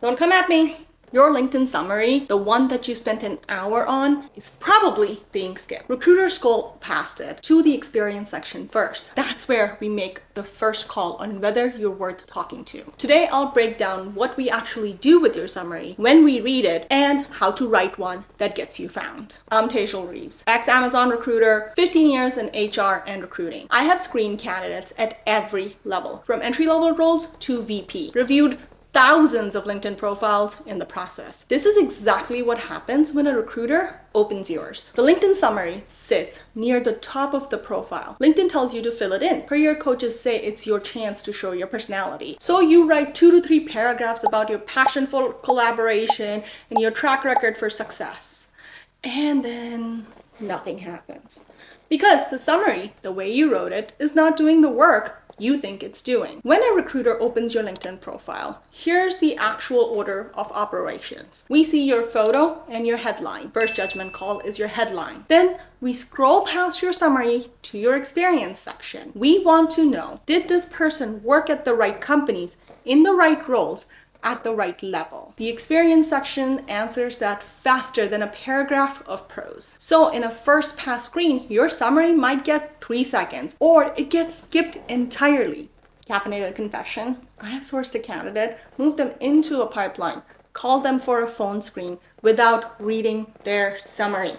Don't come at me. Your LinkedIn summary, the one that you spent an hour on, is probably being skipped. Recruiters scroll past it to the experience section first. That's where we make the first call on whether you're worth talking to. Today, I'll break down what we actually do with your summary, when we read it, and how to write one that gets you found. I'm Tejal Rives, ex-Amazon recruiter, 15 years in HR and recruiting. I have screened candidates at every level, from entry-level roles to VP, reviewed thousands of LinkedIn profiles in the process. This is exactly what happens when a recruiter opens yours. The LinkedIn summary sits near the top of the profile. LinkedIn tells you to fill it in. Career coaches say it's your chance to show your personality. So you write 2 to 3 paragraphs about your passion for collaboration and your track record for success. And then nothing happens. Because the summary, the way you wrote it, is not doing the work you think it's doing. When a recruiter opens your LinkedIn profile, here's the actual order of operations. We see your photo and your headline. First judgment call is your headline. Then we scroll past your summary to your experience section. We want to know, did this person work at the right companies, in the right roles, at the right level? The experience section answers that faster than a paragraph of prose. So in a first pass screen, your summary might get 3 seconds, or it gets skipped entirely. Caffeinated confession. I have sourced a candidate, moved them into a pipeline, called them for a phone screen without reading their summary.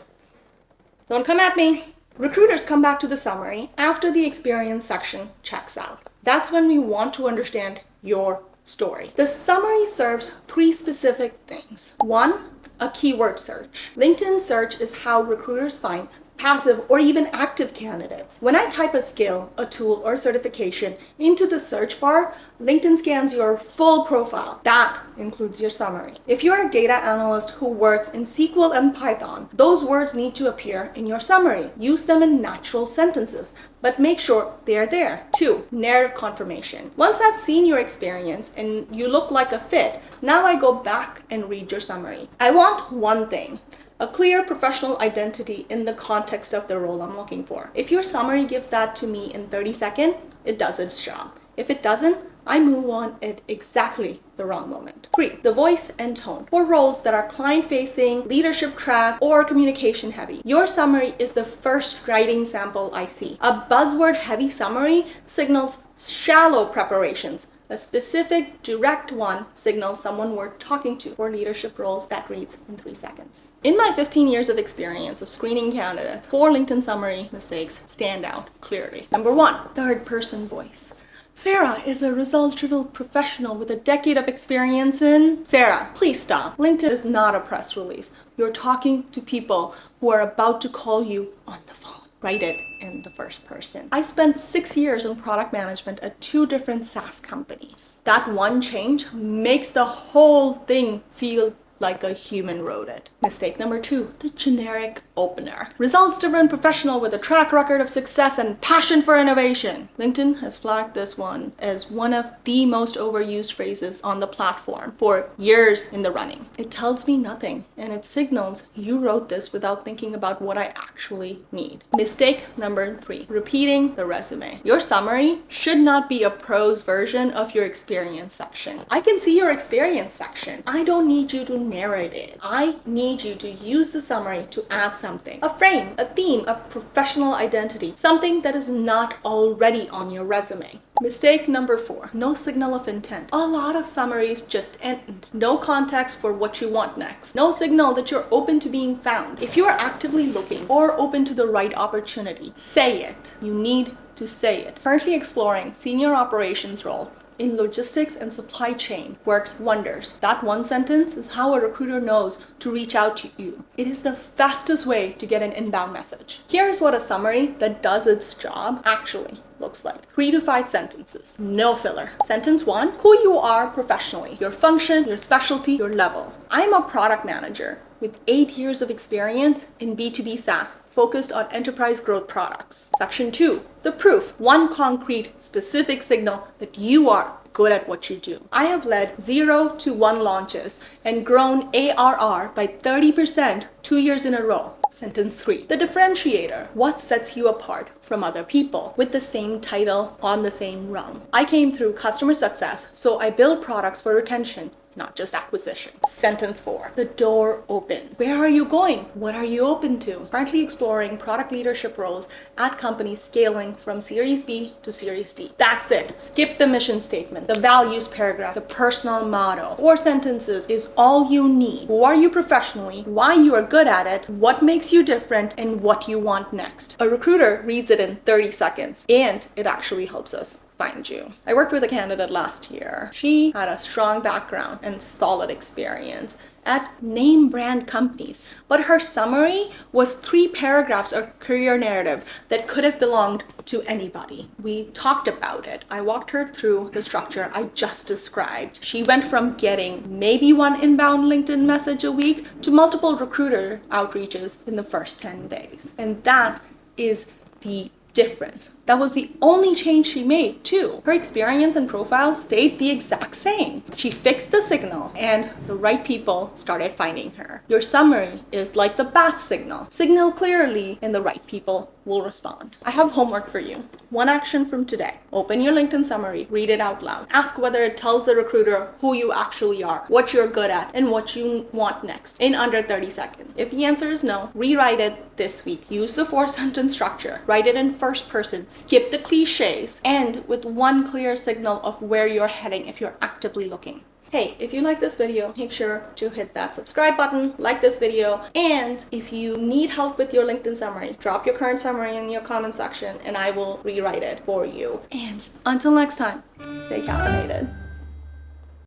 Don't come at me. Recruiters come back to the summary after the experience section checks out. That's when we want to understand your story. The summary serves 3 specific things. 1, a keyword search. LinkedIn search is how recruiters find passive or even active candidates. When I type a skill, a tool, or certification into the search bar, LinkedIn scans your full profile. That includes your summary. If you're a data analyst who works in SQL and Python, those words need to appear in your summary. Use them in natural sentences, but make sure they're there. 2, narrative confirmation. Once I've seen your experience and you look like a fit, now I go back and read your summary. I want one thing: a clear professional identity in the context of the role I'm looking for. If your summary gives that to me in 30 seconds, it does its job. If it doesn't, I move on at exactly the wrong moment. 3, the voice and tone. For roles that are client-facing, leadership track, or communication-heavy, your summary is the first writing sample I see. A buzzword-heavy summary signals shallow preparations. A specific, direct one signals someone we're talking to. For leadership roles, that reads in 3 seconds. In my 15 years of experience of screening candidates, 4 LinkedIn summary mistakes stand out clearly. Number 1, third-person voice. Sarah is a result-driven professional with a decade of experience in... Sarah, please stop. LinkedIn is not a press release. You're talking to people who are about to call you on the phone. Write it in the first person. I spent 6 years in product management at 2 different SaaS companies. That one change makes the whole thing feel like a human wrote it. Mistake number 2, the generic opener. Results-driven professional with a track record of success and passion for innovation. LinkedIn has flagged this one as one of the most overused phrases on the platform for years in the running. It tells me nothing, and it signals you wrote this without thinking about what I actually need. Mistake number 3, repeating the resume. Your summary should not be a prose version of your experience section. I can see your experience section. I don't need you to narrate it. I need you to use the summary to add something. A frame, a theme, a professional identity, something that is not already on your resume. Mistake number 4, no signal of intent. A lot of summaries just end. No context for what you want next. No signal that you're open to being found. If you are actively looking or open to the right opportunity, say it. You need to say it. Currently exploring senior operations role in logistics and supply chain works wonders. That one sentence is how a recruiter knows to reach out to you. It is the fastest way to get an inbound message. Here's what a summary that does its job actually looks like. 3 to 5 sentences, no filler. Sentence 1, who you are professionally, your function, your specialty, your level. I'm a product manager with 8 years of experience in B2B SaaS, focused on enterprise growth products. Section 2, the proof, one concrete, specific signal that you are good at what you do. I have led 0 to 1 launches and grown ARR by 30% 2 years in a row. Sentence 3, the differentiator, what sets you apart from other people with the same title on the same rung. I came through customer success, so I build products for retention, not just acquisition. Sentence 4, the door open. Where are you going? What are you open to? Currently exploring product leadership roles at companies scaling from Series B to Series D. That's it. Skip the mission statement, the values paragraph, the personal motto. 4 sentences is all you need. Who are you professionally? Why you are good at it? What makes you different? And what you want next. A recruiter reads it in 30 seconds, and it actually helps us find you. I worked with a candidate last year. She had a strong background and solid experience at name brand companies, but her summary was 3 paragraphs of career narrative that could have belonged to anybody. We talked about it. I walked her through the structure I just described. She went from getting maybe 1 inbound LinkedIn message a week to multiple recruiter outreaches in the first 10 days. And that is the difference. That was the only change she made too. Her experience and profile stayed the exact same. She fixed the signal and the right people started finding her. Your summary is like the bat signal. Signal clearly and the right people will respond. I have homework for you. 1 action from today. Open your LinkedIn summary, read it out loud. Ask whether it tells the recruiter who you actually are, what you're good at, and what you want next in under 30 seconds. If the answer is no, rewrite it this week. Use the 4-sentence structure. Write it in first person. Skip the cliches. End with 1 clear signal of where you're heading if you're actively looking. Hey, if you like this video, make sure to hit that subscribe button, like this video, and if you need help with your LinkedIn summary, drop your current summary in your comment section and I will rewrite it for you. And until next time, stay caffeinated.